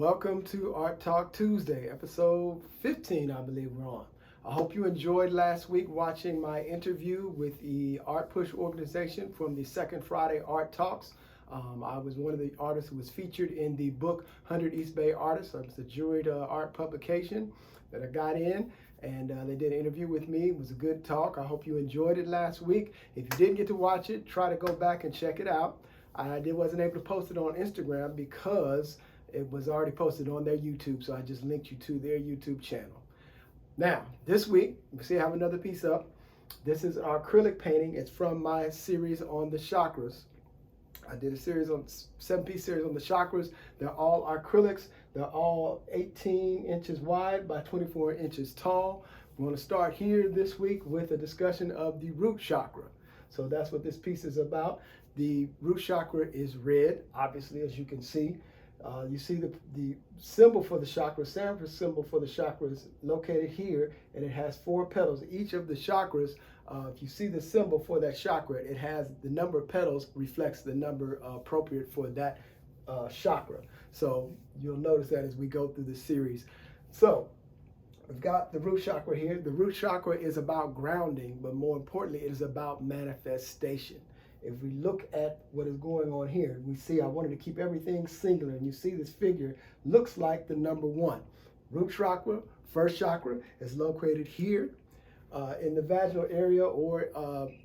Welcome to Art Talk Tuesday, episode 15, I believe we're on. I hope you enjoyed last week watching my interview with the Art Push organization from the Second Friday Art Talks. I was one of the artists who was featured in the book 100 East Bay Artists. It's a juried art publication that I got in, and they did an interview with me. It was a good talk. I hope you enjoyed it last week. If you didn't get to watch it, try to go back and check it out. I wasn't able to post it on Instagram because it was already posted on their YouTube, so I just linked you to their YouTube channel. Now, this week, you see I have another piece up. This is our acrylic painting. It's from my series on the chakras. I did a series on 7-piece series on the chakras. They're all acrylics. They're all 18 inches wide by 24 inches tall. We're going to start here this week with a discussion of the root chakra. So that's what this piece is about. The root chakra is red, obviously, as you can see. You see the symbol for the chakra, Sanskrit symbol for the chakra is located here, and it has 4 petals. Each of the chakras, if you see the symbol for that chakra, it has the number of petals reflects the number appropriate for that chakra. So you'll notice that as we go through the series. So we've got the root chakra here. The root chakra is about grounding, but more importantly, it is about manifestation. If we look at what is going on here, we see I wanted to keep everything singular, and you see this figure looks like the number 1. Root chakra, first chakra, is located here in the vaginal area, or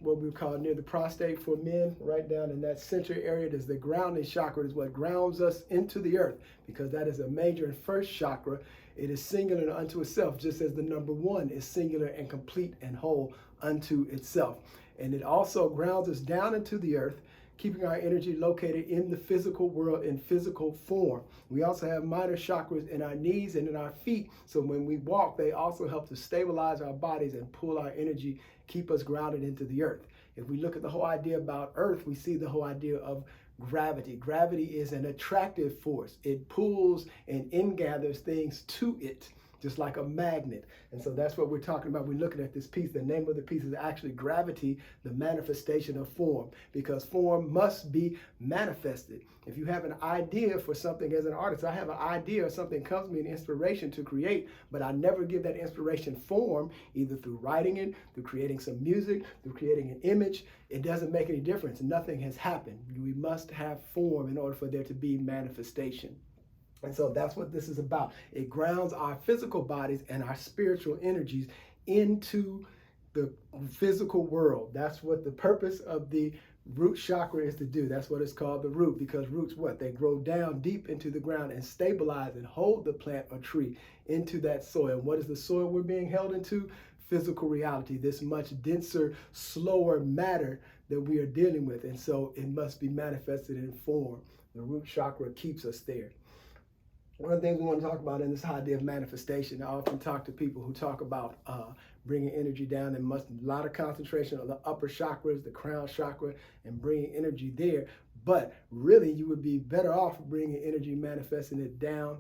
what we call near the prostate for men, right down in that center area. There's the grounding chakra, is what grounds us into the earth, because that is a major and first chakra. It is singular unto itself, just as the number 1 is singular and complete and whole unto itself. And it also grounds us down into the earth, keeping our energy located in the physical world in physical form. We also have minor chakras in our knees and in our feet. So when we walk, they also help to stabilize our bodies and pull our energy, keep us grounded into the earth. If we look at the whole idea about earth, we see the whole idea of gravity. Gravity is an attractive force. It pulls and ingathers things to it, just like a magnet. And so that's what we're talking about. We're looking at this piece. The name of the piece is actually Gravity, the manifestation of form, because form must be manifested. If you have an idea for something as an artist, I have an idea or something comes to me, an inspiration to create, but I never give that inspiration form, either through writing it, through creating some music, through creating an image. It doesn't make any difference. Nothing has happened. We must have form in order for there to be manifestation. And so that's what this is about. It grounds our physical bodies and our spiritual energies into the physical world. That's what the purpose of the root chakra is to do. That's what it's called, the root, because roots, what? They grow down deep into the ground and stabilize and hold the plant or tree into that soil. What is the soil we're being held into? Physical reality, this much denser, slower matter that we are dealing with. And so it must be manifested in form. The root chakra keeps us there. One of the things we want to talk about in this idea of manifestation, I often talk to people who talk about bringing energy down, and a lot of concentration on the upper chakras, the crown chakra, and bringing energy there. But really, you would be better off bringing energy, manifesting it down,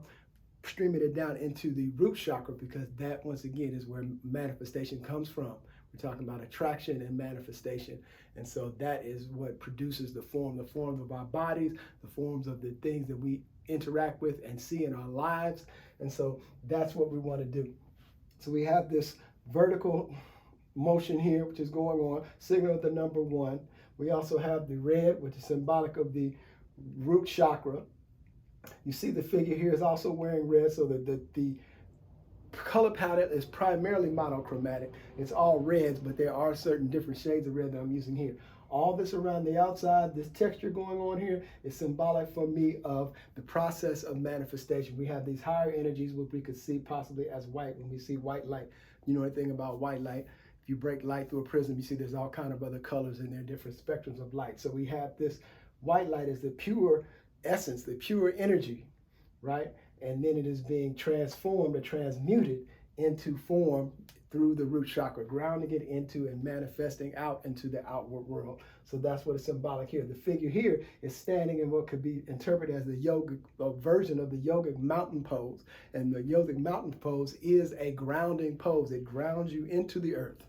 streaming it down into the root chakra, because that, once again, is where manifestation comes from. We're talking about attraction and manifestation. And so that is what produces the forms of our bodies, the forms of the things that we interact with and see in our lives. And so that's what we want to do. So we have this vertical motion here, which is going on, signal the number 1. We also have the red, which is symbolic of the root chakra. You see the figure here is also wearing red, so the color palette is primarily monochromatic. It's all reds, but there are certain different shades of red that I'm using here. All this around the outside, this texture going on here, is symbolic for me of the process of manifestation. We have these higher energies, which we could see possibly as white when we see white light. You know anything about white light? If you break light through a prism, you see there's all kind of other colors in there, different spectrums of light. So we have this white light as the pure essence, the pure energy, right? And then it is being transformed or transmuted into form through the root chakra, grounding it into and manifesting out into the outward world. So that's what is symbolic here. The figure here is standing in what could be interpreted as the yogic version of the yogic mountain pose. And the yogic mountain pose is a grounding pose. It grounds you into the earth,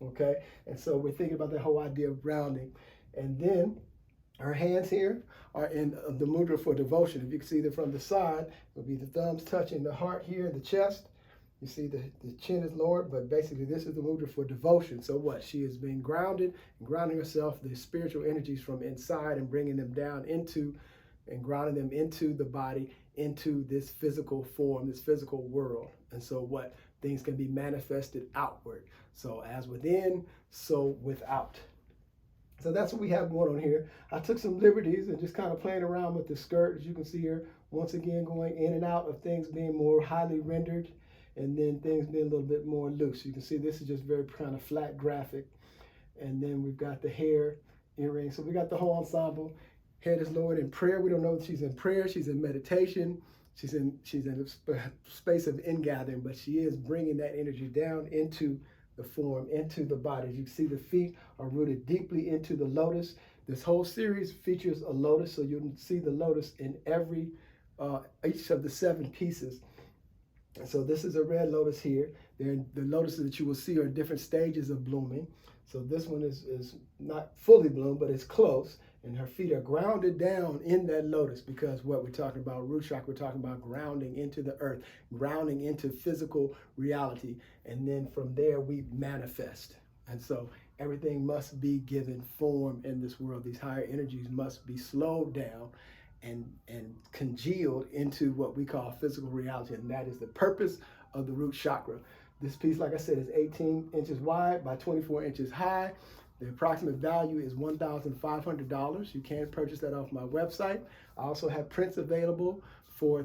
okay? And so we're thinking about the whole idea of grounding. And then Her hands here are in the mudra for devotion. If you can see them from the side, it will be the thumbs touching the heart here, the chest. You see the chin is lowered, but basically this is the mudra for devotion. So what? She is being grounded and grounding herself, the spiritual energies from inside and bringing them down into and grounding them into the body, into this physical form, this physical world. And so what? Things can be manifested outward. So as within, so without. So that's what we have going on here. I took some liberties and just kind of playing around with the skirt, as you can see here, once again going in and out of things being more highly rendered and then things being a little bit more loose. You can see this is just very kind of flat graphic. And then we've got the hair, earrings. So we got the whole ensemble. Head is lowered in prayer. We don't know if she's in prayer. She's in meditation. She's in a space of ingathering, but she is bringing that energy down into the form, into the body. As you can see, the feet are rooted deeply into the lotus. This whole series features a lotus, so you'll see the lotus in each of the 7 pieces. And so this is a red lotus here. The lotuses that you will see are in different stages of blooming. So this one is not fully bloomed, but it's close. And her feet are grounded down in that lotus, because what we're talking about, root chakra, we're talking about grounding into the earth, grounding into physical reality. And then from there we manifest. And so everything must be given form in this world. These higher energies must be slowed down and congealed into what we call physical reality, and that is the purpose of the root chakra. This piece, like I said, is 18 inches wide by 24 inches high. The approximate value is $1,500. You can purchase that off my website. I also have prints available for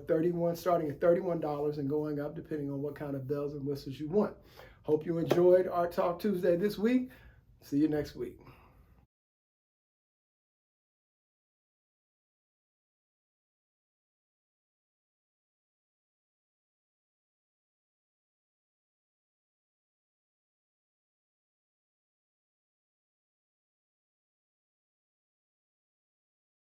starting at $31 and going up depending on what kind of bells and whistles you want. Hope you enjoyed Art Talk Tuesday this week. See you next week.